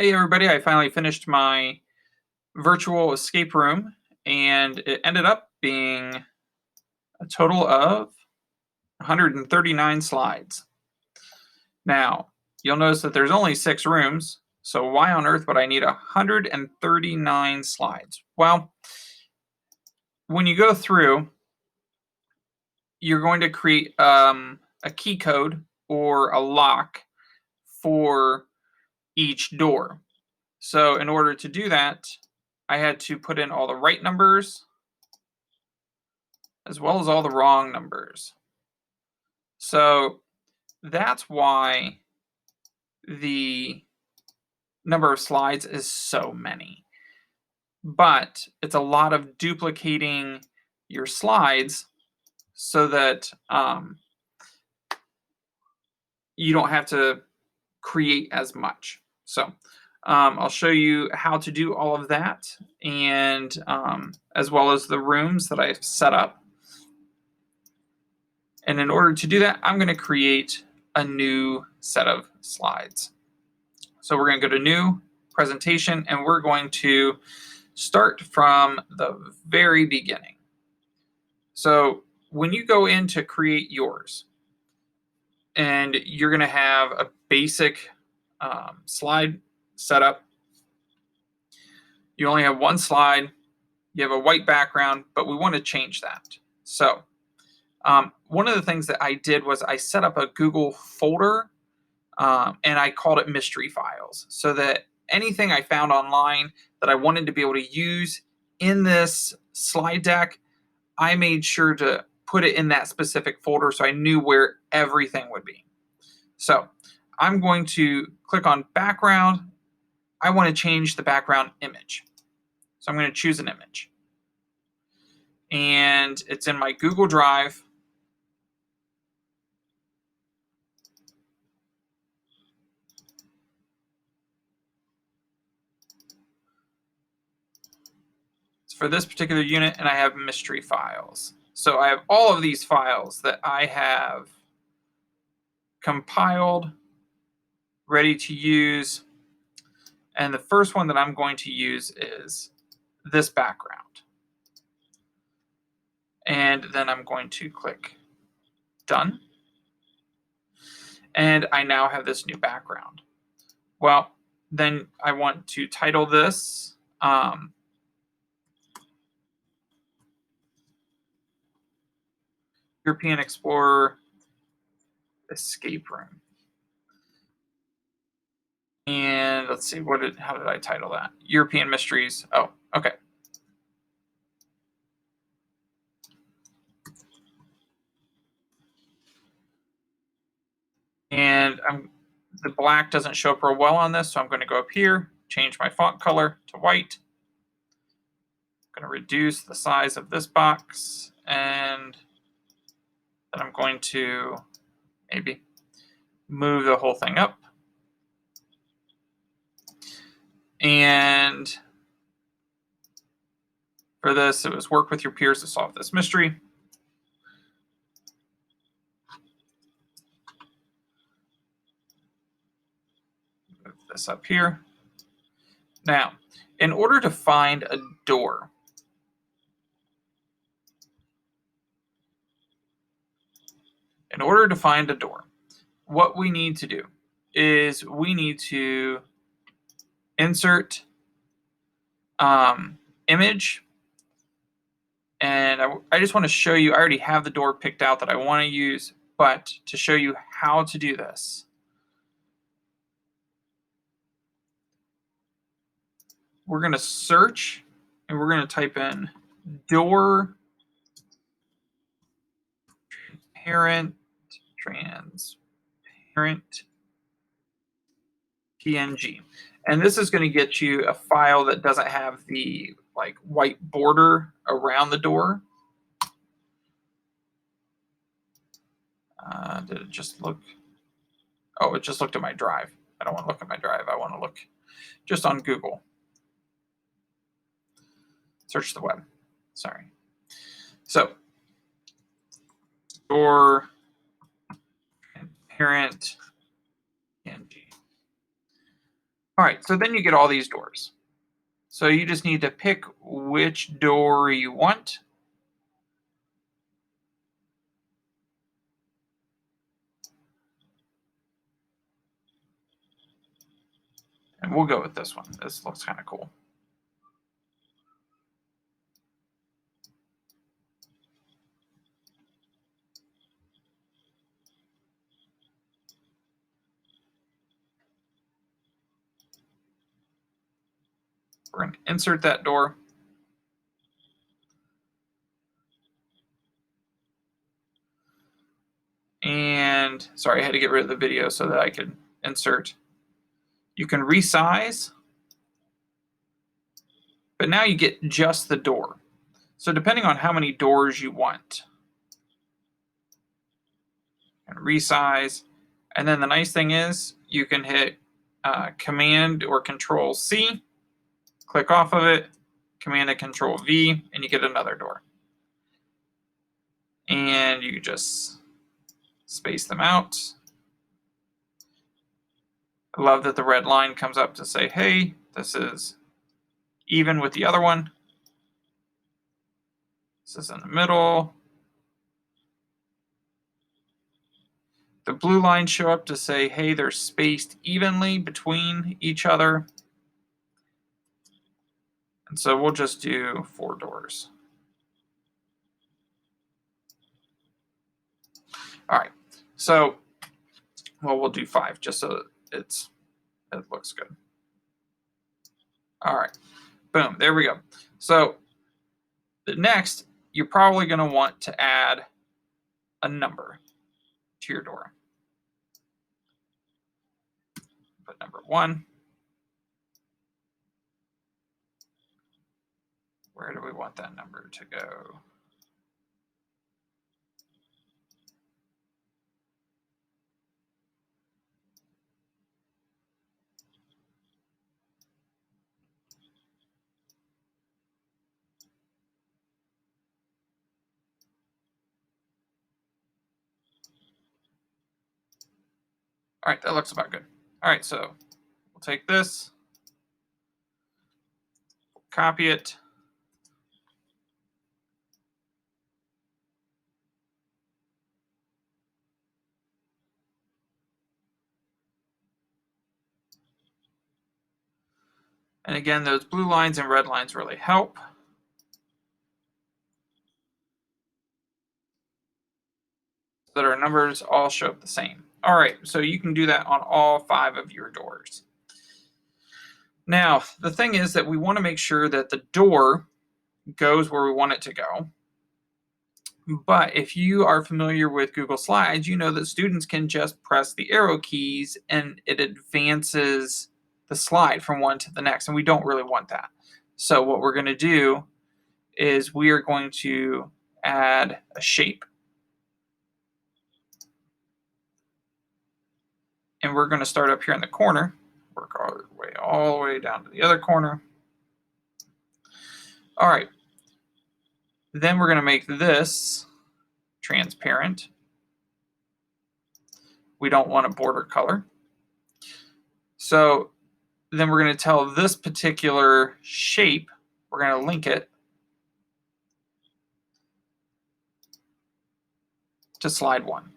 Hey everybody, I finally finished my virtual escape room and it ended up being a total of 139 slides. Now, you'll notice that there's only 6 rooms, so why on earth would I need 139 slides? Well, when you go through, you're going to create a key code or a lock for each door. So in order to do that, I had to put in all the right numbers as well as all the wrong numbers. So that's why the number of slides is so many. But it's a lot of duplicating your slides so that you don't have to create as much. So I'll show you how to do all of that, and as well as the rooms that I've set up. And in order to do that, I'm going to create a new set of slides. So we're going to go to New, Presentation, and we're going to start from the very beginning. So when you go in to create yours, and you're going to have a basic slide setup. You only have one slide. You have a white background, but we want to change that. So one of the things that I did was I set up a Google folder, and I called it Mystery Files, so that anything I found online that I wanted to be able to use in this slide deck, I made sure to put it in that specific folder so I knew where everything would be. So I'm going to click on background. I want to change the background image. So I'm going to choose an image. And it's in my Google Drive. It's for this particular unit, and I have mystery files. So I have all of these files that I have compiled, ready to use. And the first one that I'm going to use is this background. And then I'm going to click Done. And I now have this new background. Well, then I want to title this European Explorer Escape Room. And let's see, how did I title that? European Mysteries. Oh, okay. And the black doesn't show up real well on this, so I'm going to go up here, change my font color to white. I'm going to reduce the size of this box, and then I'm going to maybe move the whole thing up. And for this, it was work with your peers to solve this mystery. Move this up here. Now, in order to find a door, what we need to do is we need to insert image. And I just want to show you, I already have the door picked out that I want to use, but to show you how to do this. We're going to search, and we're going to type in door transparent PNG. And this is going to get you a file that doesn't have the white border around the door. Did it just look? Oh, it just looked at my drive. I don't want to look at my drive. I want to look just on Google. Search the web. Sorry. So, door transparent PNG. All right, so then you get all these doors. So you just need to pick which door you want. And we'll go with this one. This looks kind of cool. We're going to insert that door. And sorry, I had to get rid of the video so that I could insert. You can resize, but now you get just the door. So depending on how many doors you want, and resize. And then the nice thing is you can hit Command or Control C, click off of it, Command and Control V, and you get another door. And you just space them out. I love that the red line comes up to say, hey, this is even with the other one. This is in the middle. The blue lines show up to say, hey, they're spaced evenly between each other. And so we'll just do 4 doors. All right, so, well, we'll do 5 just so it looks good. All right, boom, there we go. So the next, you're probably going to want to add a number to your door. Put number 1. Where do we want that number to go? All right, that looks about good. All right, so we'll take this, copy it. And again, those blue lines and red lines really help. So that our numbers all show up the same. All right, so you can do that on all 5 of your doors. Now, the thing is that we want to make sure that the door goes where we want it to go. But if you are familiar with Google Slides, you know that students can just press the arrow keys and it advances the slide from one to the next, and we don't really want that. So what we're going to do is we are going to add a shape. And we're going to start up here in the corner, work our way all the way down to the other corner. All right. Then we're going to make this transparent. We don't want a border color. So then we're going to tell this particular shape, we're going to link it to slide 1.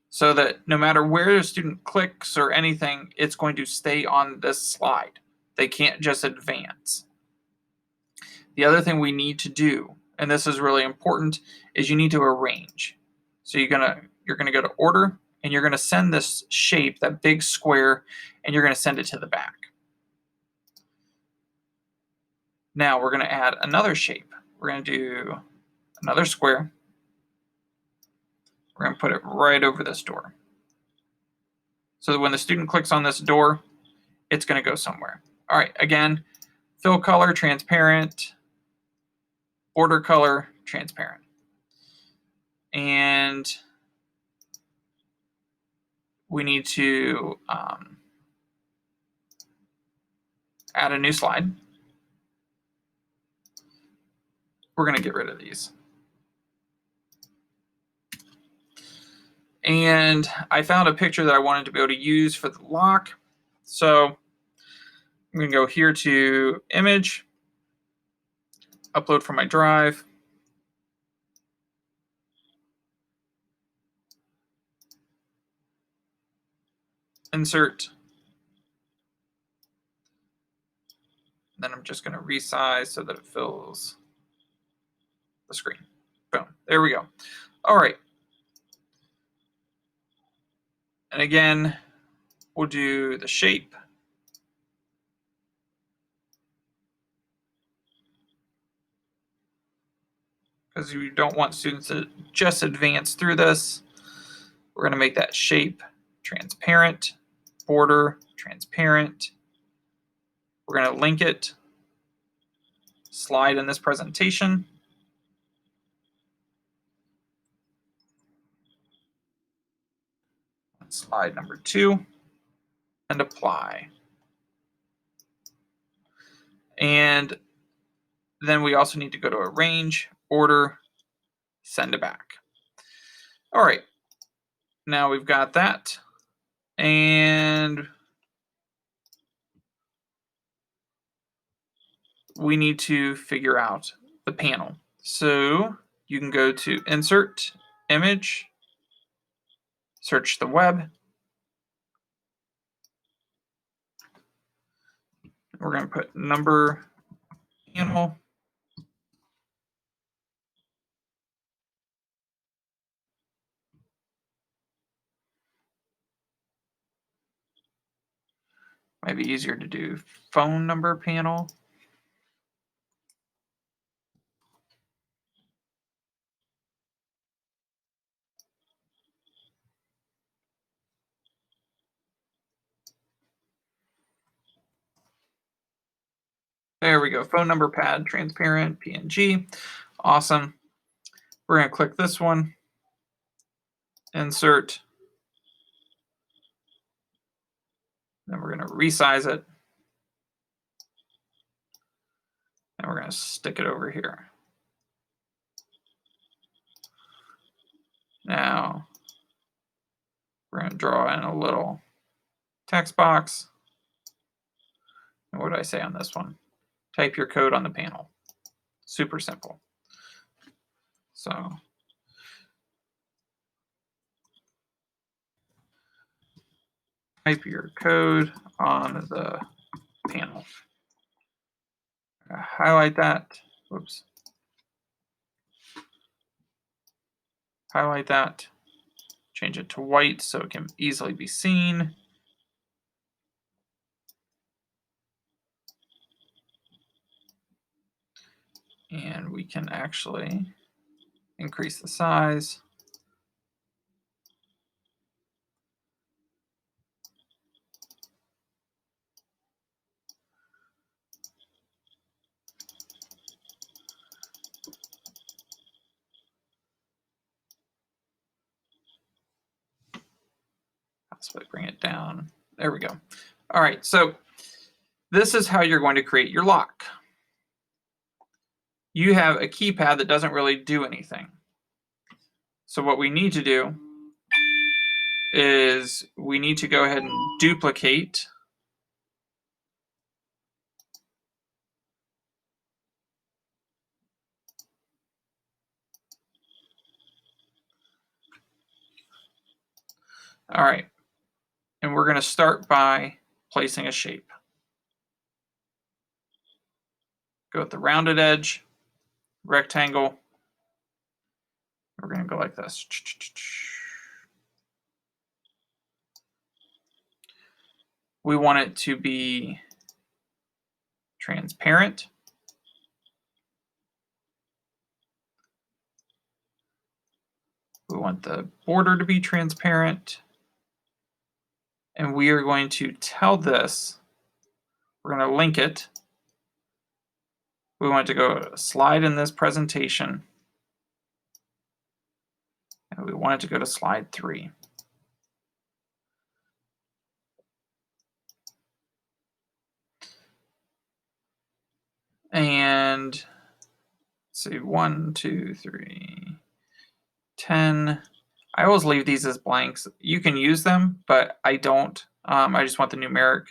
So that no matter where the student clicks or anything, it's going to stay on this slide. They can't just advance. The other thing we need to do, and this is really important, is you need to arrange. So you're gonna go to order, and you're gonna send this shape, that big square, and you're gonna send it to the back. Now we're gonna add another shape. We're gonna do another square. We're gonna put it right over this door. So that when the student clicks on this door, it's gonna go somewhere. All right, again, fill color, transparent, border color, transparent. And we need to add a new slide. We're going to get rid of these. And I found a picture that I wanted to be able to use for the lock. So I'm going to go here to image, upload from my drive. Insert. Then I'm just going to resize so that it fills the screen. Boom. There we go. All right. And again, we'll do the shape. Because you don't want students to just advance through this. We're going to make that shape transparent, border transparent. We're going to link it, slide in this presentation. Slide number 2, and apply. And then we also need to go to arrange, order, send it back. All right, now we've got that. And we need to figure out the panel. So you can go to insert, image, search the web. We're going to put number panel. Might be easier to do phone number panel. There we go. Phone number pad, transparent, PNG. Awesome. We're going to click this one, insert. Then we're going to resize it. And we're going to stick it over here. Now, we're going to draw in a little text box. And what do I say on this one? Type your code on the panel. Super simple. So type your code on the panel. Highlight that. Whoops. Highlight that. Change it to white so it can easily be seen. And we can actually increase the size. Let's bring it down. There we go. All right, so this is how you're going to create your lock. You have a keypad that doesn't really do anything. So what we need to do is we need to go ahead and duplicate all right, and we're going to start by placing a shape. Go with the rounded edge, rectangle. We're going to go like this. We want it to be transparent. We want the border to be transparent. And we are going to tell this, we're going to link it. We want to go slide in this presentation. And we want it to go to slide 3. And let's see, 1, 2, 3, 10. I always leave these as blanks. You can use them, but I don't. I just want the numeric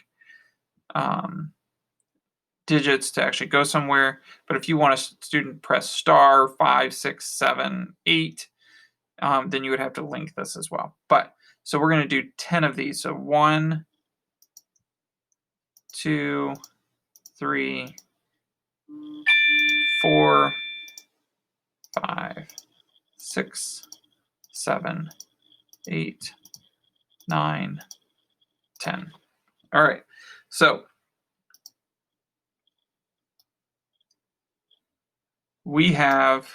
digits to actually go somewhere. But if you want a student press star 5, 6, 7, 8, then you would have to link this as well. But so we're going to do 10 of these. So 1, 2, 3, 4, 5, 6, 7, 8, 9, 10. All right. So we have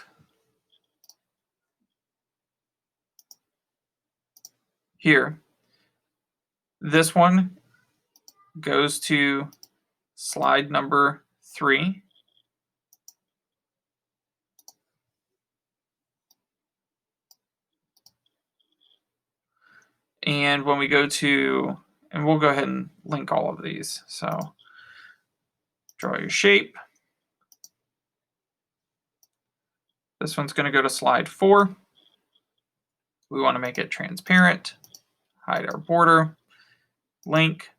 here, this one goes to slide number 3. And when we go to, and we'll go ahead and link all of these. So draw your shape. This one's going to go to slide 4. We want to make it transparent, hide our border, link,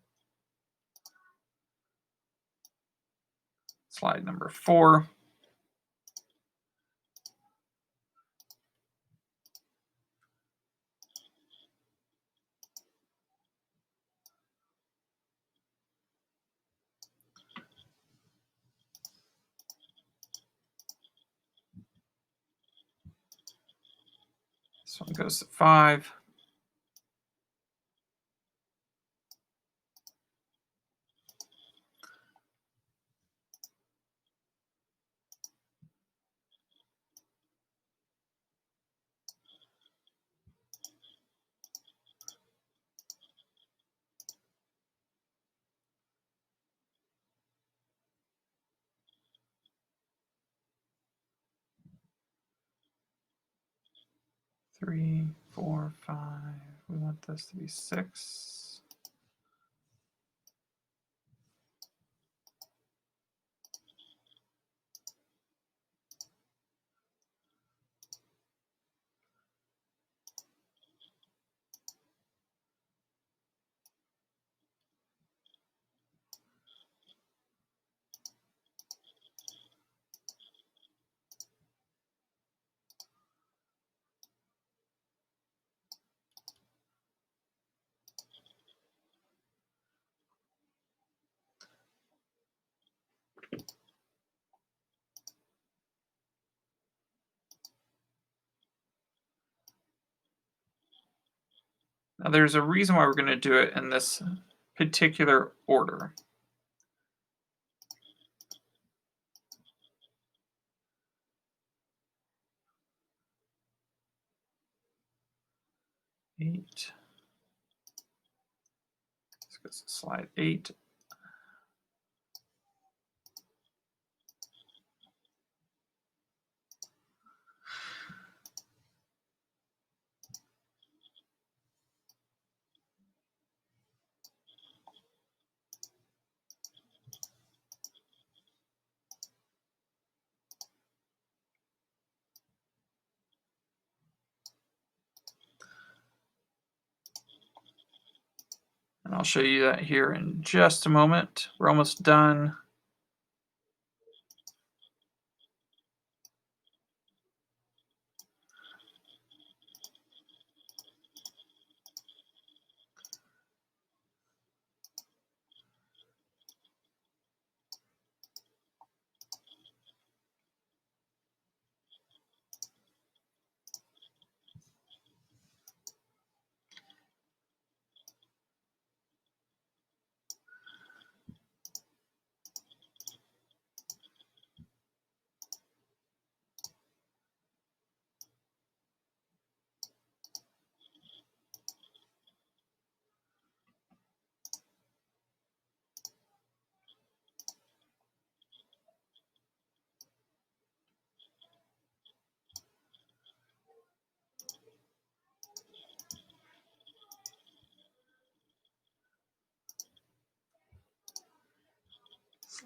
slide number 4. This one goes to 5. Three, 4, 5. We want this to be 6. Now there's a reason why we're going to do it in this particular order. Eight. This goes to slide 8. And I'll show you that here in just a moment. We're almost done.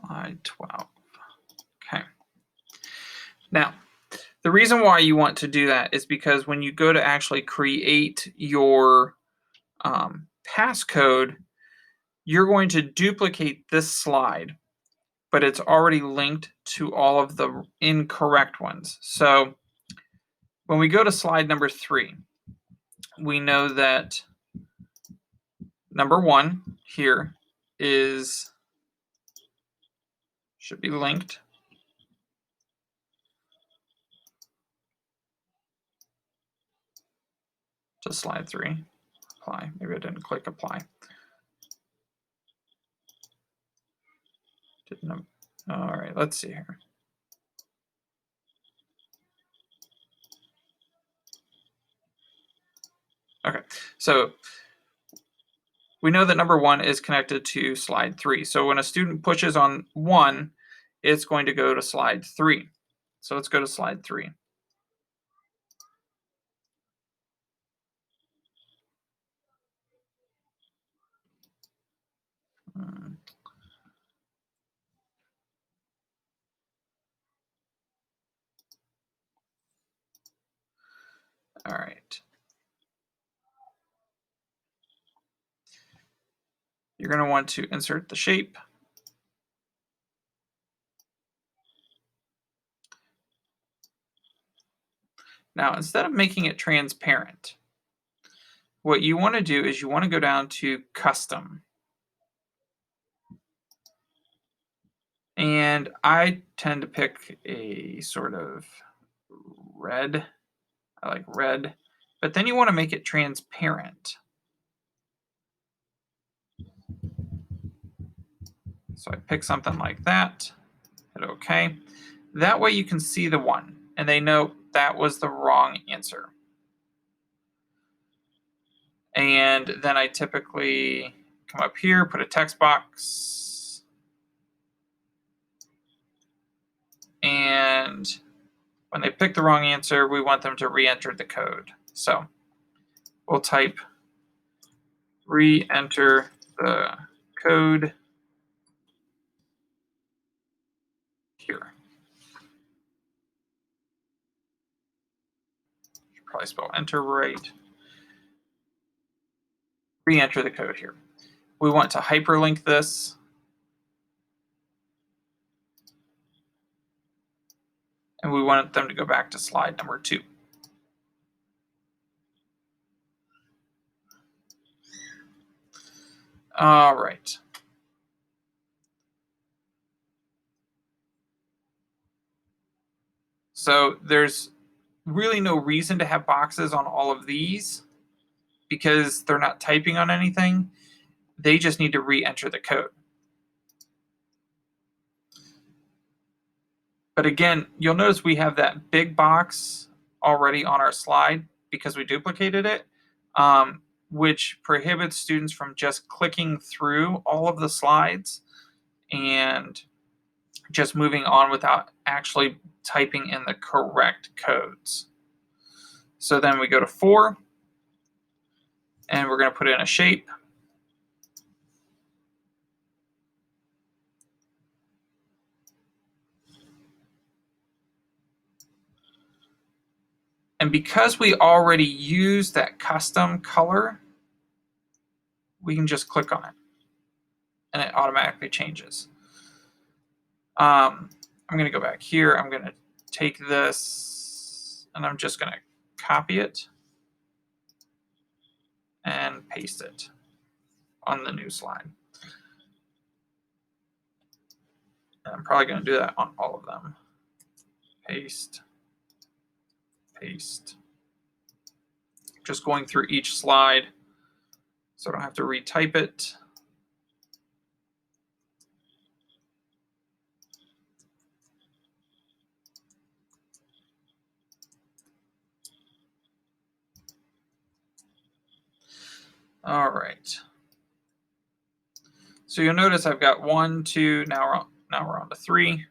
Slide 12. Okay. Now, the reason why you want to do that is because when you go to actually create your passcode, you're going to duplicate this slide but it's already linked to all of the incorrect ones. So when we go to slide number 3, we know that number 1 here should be linked. To slide 3. Apply. Maybe I didn't click apply. All right, let's see here. Okay, so we know that number 1 is connected to slide 3. So when a student pushes on 1, it's going to go to slide 3. So let's go to slide 3. All right. You're going to want to insert the shape. Now, instead of making it transparent, what you want to do is you want to go down to custom. And I tend to pick a sort of red. I like red. But then you want to make it transparent. So I pick something like that, hit OK. That way you can see the 1, and they know that was the wrong answer. And then I typically come up here, put a text box, and when they pick the wrong answer, we want them to re-enter the code. So we'll type re-enter the code here. Should probably spell enter right. Re-enter the code here. We want to hyperlink this. And we want them to go back to slide number 2. All right. So there's really no reason to have boxes on all of these because they're not typing on anything. They just need to re-enter the code. But again, you'll notice we have that big box already on our slide because we duplicated it, which prohibits students from just clicking through all of the slides and just moving on without actually typing in the correct codes. So then we go to 4, and we're going to put in a shape. And because we already used that custom color, we can just click on it, and it automatically changes. I'm going to go back here. I'm going to take this, and I'm just going to copy it and paste it on the new slide. And I'm probably going to do that on all of them. Paste, paste. Just going through each slide so I don't have to retype it. All right. So you'll notice I've got 1, 2, now we're on to 3.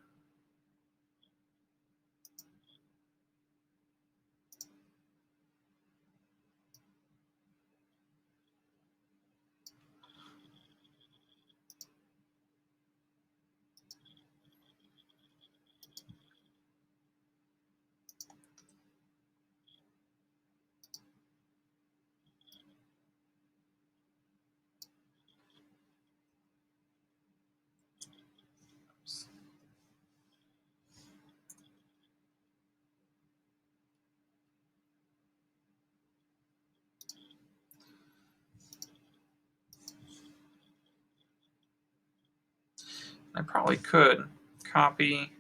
I probably could copy,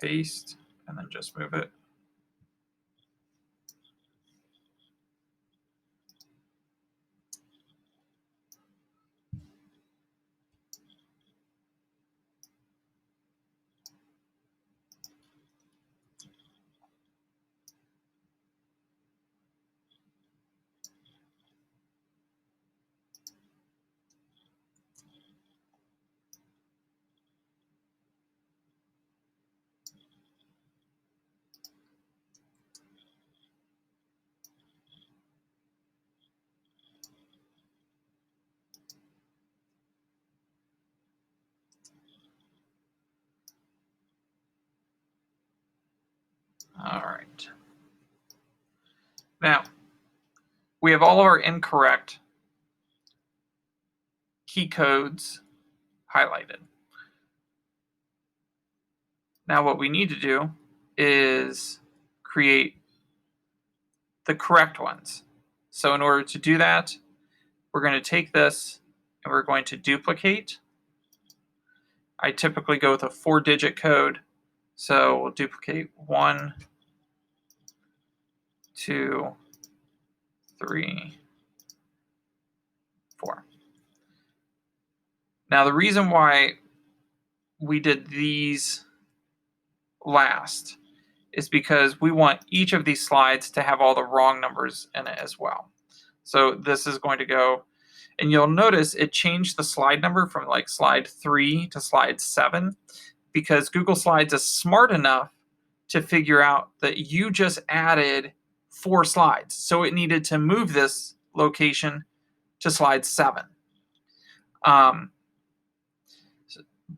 paste, and then just move it. All right. Now, we have all of our incorrect key codes highlighted. Now what we need to do is create the correct ones. So in order to do that, we're going to take this and we're going to duplicate. I typically go with a 4-digit code. So we'll duplicate 1, 2, 3, 4. Now the reason why we did these last is because we want each of these slides to have all the wrong numbers in it as well. So this is going to go, and you'll notice it changed the slide number from like slide 3 to slide 7 because Google Slides is smart enough to figure out that you just added 4 slides. So it needed to move this location to slide 7.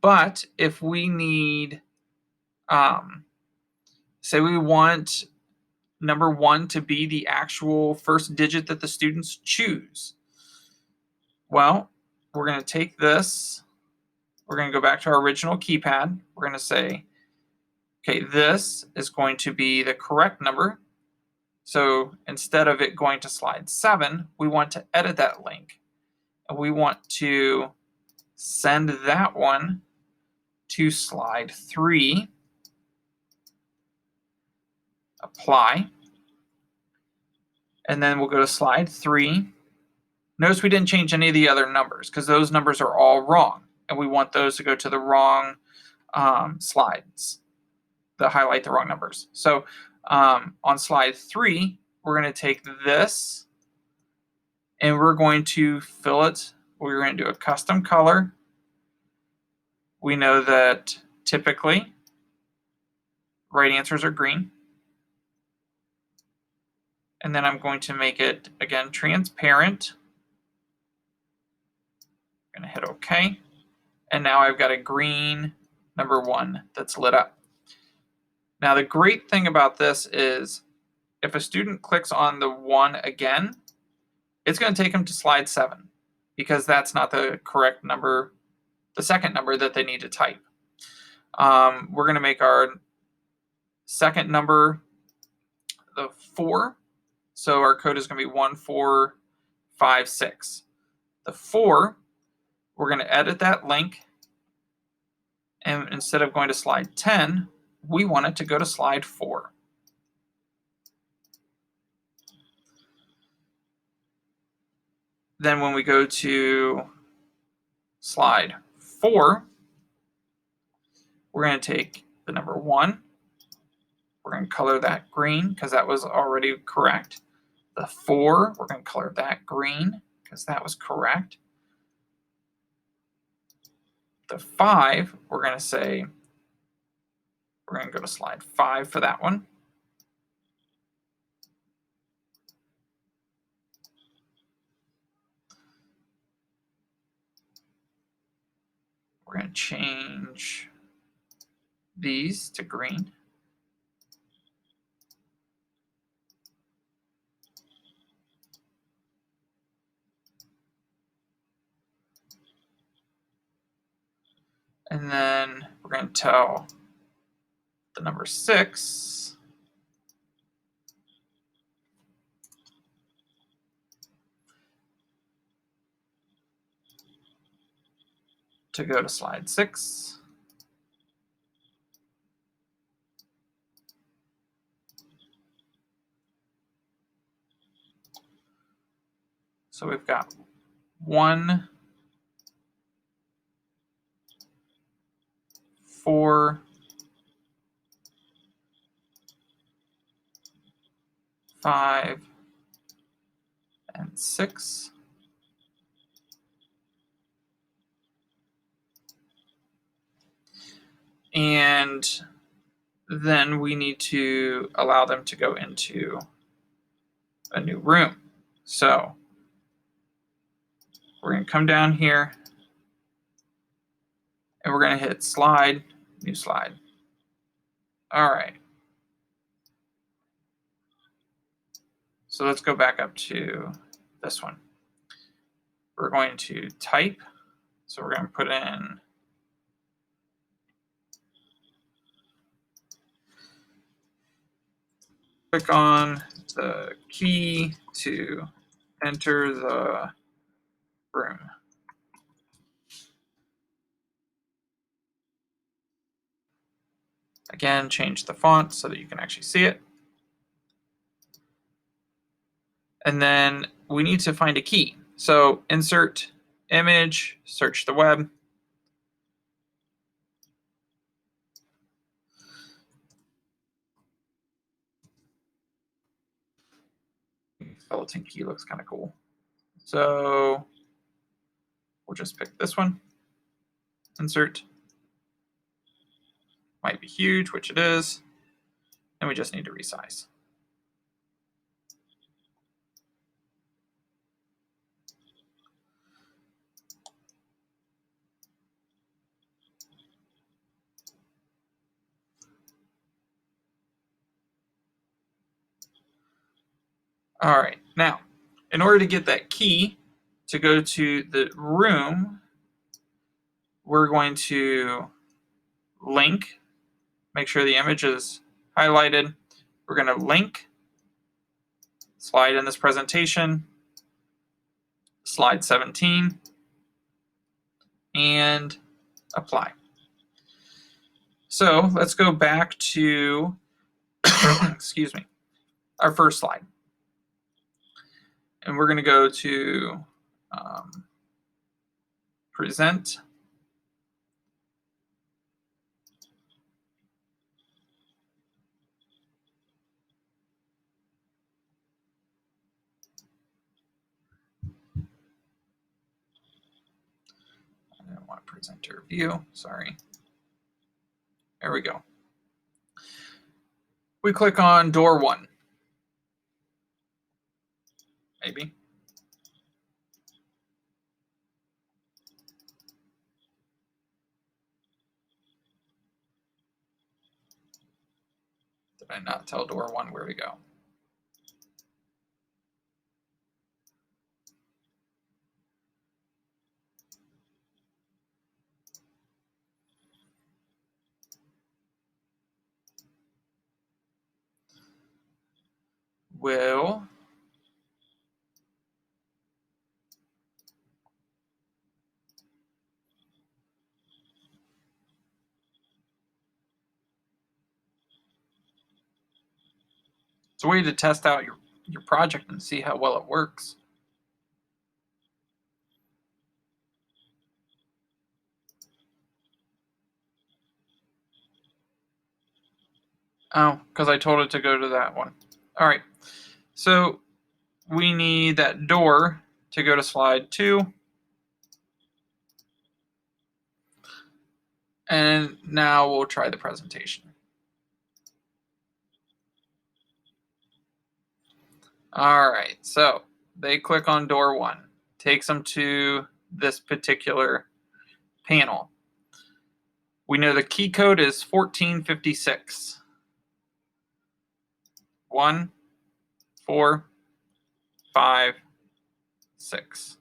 But if we need, say we want number 1 to be the actual first digit that the students choose. Well, we're going to take this, we're going to go back to our original keypad. We're going to say, okay, this is going to be the correct number. So instead of it going to slide 7, we want to edit that link. And we want to send that one to slide 3. Apply. And then we'll go to slide 3. Notice we didn't change any of the other numbers because those numbers are all wrong. And we want those to go to the wrong slides that highlight the wrong numbers. So on slide 3, we're going to take this and we're going to fill it. We're going to do a custom color. We know that typically right answers are green. And then I'm going to make it, again, transparent. I'm going to hit OK. And now I've got a green number 1 that's lit up. Now the great thing about this is if a student clicks on the 1 again, it's going to take them to slide 7 because that's not the correct number, the second number that they need to type. We're going to make our second number the 4. So our code is going to be 1456. The 4, we're going to edit that link. And instead of going to slide 10, we want it to go to slide 4. Then when we go to slide 4, we're going to take the number 1. We're going to color that green because that was already correct. The 4, we're going to color that green because that was correct. The 5, we're going to say, we're going to go to slide 5 for that one. We're going to change these to green. And then we're going to tell the number 6 to go to slide 6. So we've got 1, 4, 5, and 6. And then we need to allow them to go into a new room. So we're going to come down here and we're going to hit slide, new slide. All right. So let's go back up to this one. We're going to type. So we're going to put in click on the key to enter the room. Again, change the font so that you can actually see it. And then we need to find a key. So insert image, search the web. Skeleton key looks kind of cool. So we'll just pick this one. Insert. Might be huge, which it is. And we just need to resize. All right, now, in order to get that key to go to the room, we're going to link, make sure the image is highlighted. We're going to link, slide in this presentation, slide 17, and apply. So let's go back to, excuse me, our first slide. And we're going to go to present. I don't want presenter view, sorry. There we go. We click on door 1. Maybe. Did I not tell door 1 where to go? Well, it's a way to test out your project and see how well it works. Oh, because I told it to go to that one. All right, so we need that door to go to slide 2. And now we'll try the presentation. All right, so they click on door 1, takes them to this particular panel. We know the key code is 1456. 1, 4, 5, 6.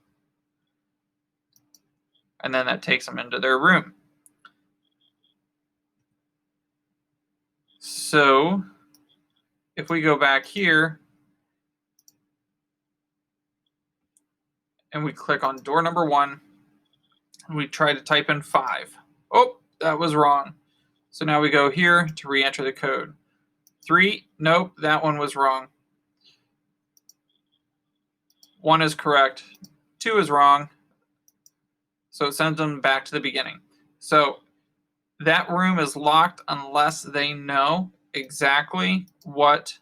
And then that takes them into their room. So if we go back here and we click on door number 1, We try to type in 5. Oh, that was wrong. So now we go here to re-enter the code. 3, nope, that one was wrong. 1 is correct. 2 is wrong. So it sends them back to the beginning. So that room is locked unless they know exactly what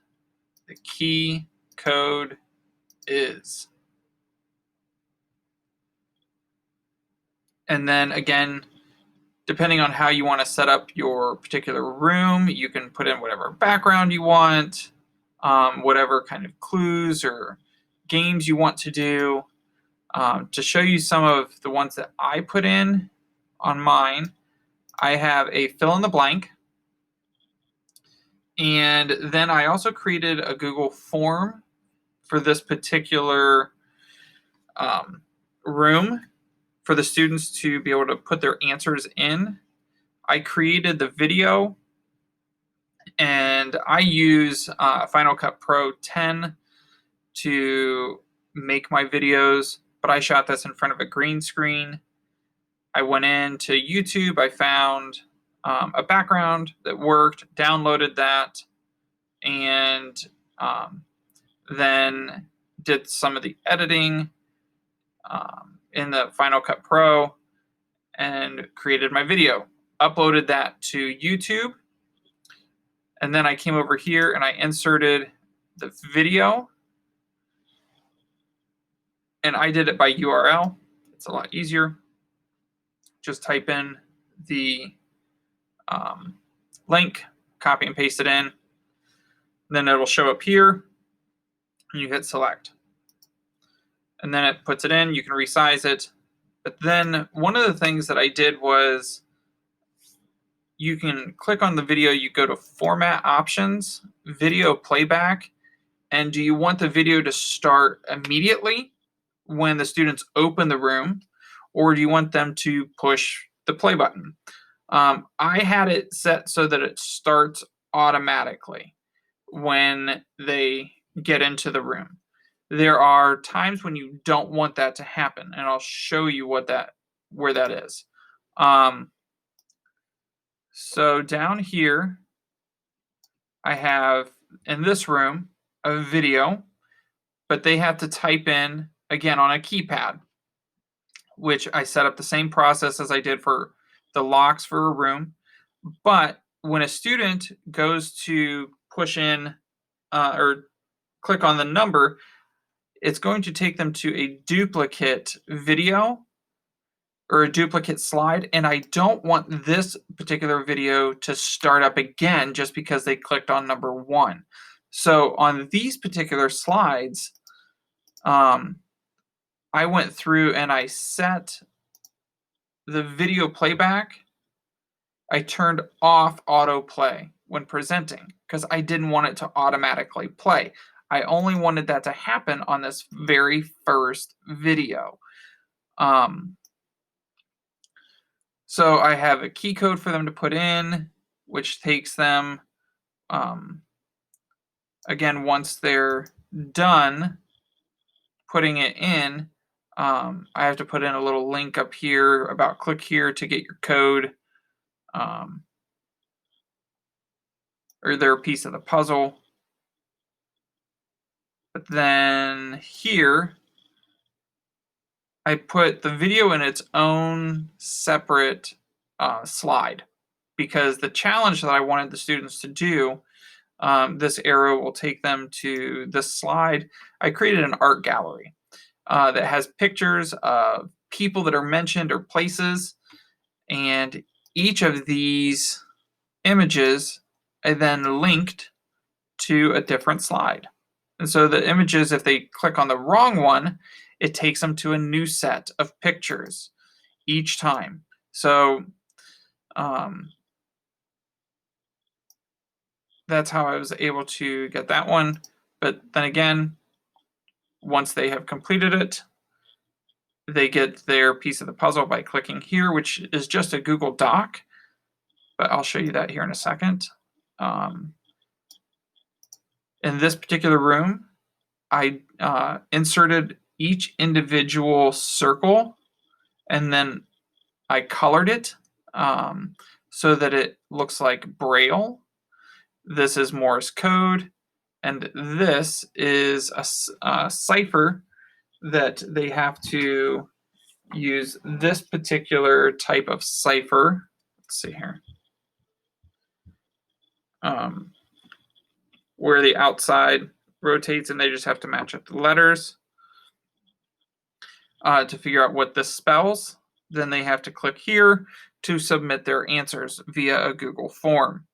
the key code is. And then again, depending on how you want to set up your particular room, you can put in whatever background you want, whatever kind of clues or games you want to do. To show you some of the ones that I put in on mine, I have a fill in the blank. And then I also created a Google form for this particular room for the students to be able to put their answers in. I created the video, and I use Final Cut Pro 10 to make my videos, but I shot this in front of a green screen. I went into YouTube, I found a background that worked, downloaded that, and then did some of the editing in the Final Cut Pro and created my video. Uploaded that to YouTube, and then I came over here and I inserted the video, and I did it by URL. It's a lot easier. Just type in the link, copy and paste it in, then it'll show up here, and you hit select. And then it puts it in, you can resize it. But then one of the things that I did was you can click on the video, you go to Format Options, Video Playback, and do you want the video to start immediately when the students open the room, or do you want them to push the play button? I had it set so that it starts automatically when they get into the room. There are times when you don't want that to happen, and I'll show you where that is. So down here, I have in this room a video, but they have to type in again on a keypad, which I set up the same process as I did for the locks for a room. But when a student goes to push in or click on the number, it's going to take them to a duplicate video or a duplicate slide, and I don't want this particular video to start up again just because they clicked on number 1. So on these particular slides, I went through and I set the video playback. I turned off autoplay when presenting because I didn't want it to automatically play. I only wanted that to happen on this very first video. So I have a key code for them to put in, which takes them, again, once they're done putting it in, I have to put in a little link up here about click here to get your code, or their piece of the puzzle. But then here, I put the video in its own separate slide because the challenge that I wanted the students to do, this arrow will take them to this slide. I created an art gallery that has pictures of people that are mentioned or places, and each of these images I then linked to a different slide. And so the images, if they click on the wrong one, it takes them to a new set of pictures each time. So that's how I was able to get that one. But then again, once they have completed it, they get their piece of the puzzle by clicking here, which is just a Google Doc. But I'll show you that here in a second. In this particular room, I inserted each individual circle and then I colored it so that it looks like Braille. This is Morse code, and this is a cipher that they have to use this particular type of cipher. Let's see here. Where the outside rotates, and they just have to match up the letters to figure out what this spells. Then they have to click here to submit their answers via a Google form.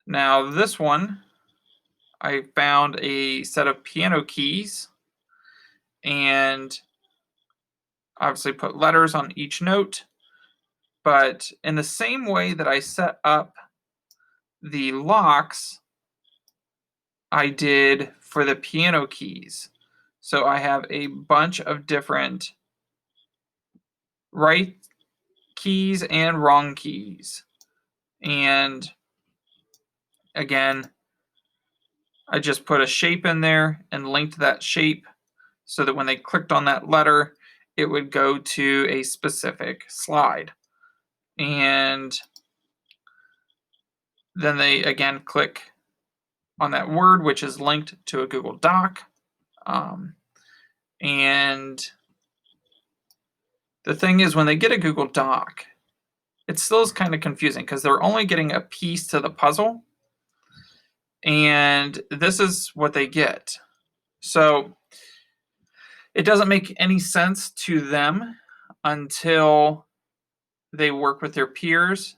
Now this one, I found a set of piano keys and obviously put letters on each note. But in the same way that I set up the locks, I did for the piano keys. So I have a bunch of different right keys and wrong keys. And again, I just put a shape in there and linked that shape so that when they clicked on that letter, it would go to a specific slide. And then they again click on that word, which is linked to a Google Doc. And the thing is, when they get a Google Doc, it still is kind of confusing because they're only getting a piece to the puzzle. And this is what they get. So it doesn't make any sense to them until they work with their peers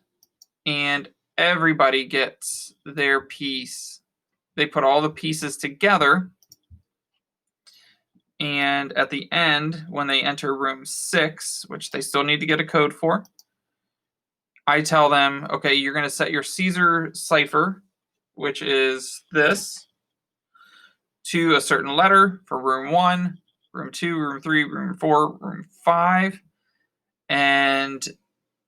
and everybody gets their piece. They put all the pieces together. And at the end, when they enter room 6, which they still need to get a code for, I tell them, okay, you're going to set your Caesar cipher, which is this, to a certain letter for room 1, room 2, room 3, room 4, room 5. And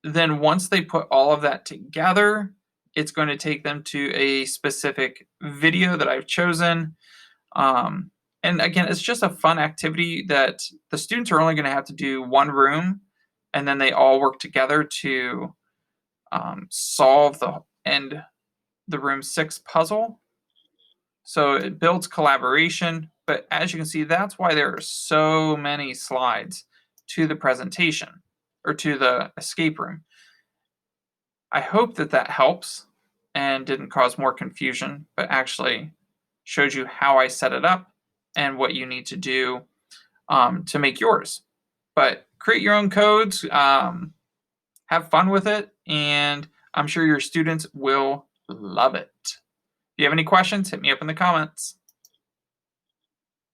then once they put all of that together, it's going to take them to a specific video that I've chosen. And again, it's just a fun activity that the students are only going to have to do one room, and then they all work together to solve the room 6 puzzle. So it builds collaboration, but as you can see, that's why there are so many slides to the presentation or to the escape room. I hope that that helps and didn't cause more confusion, but actually showed you how I set it up and what you need to do to make yours. But create your own codes, have fun with it, and I'm sure your students will love it. If you have any questions, hit me up in the comments.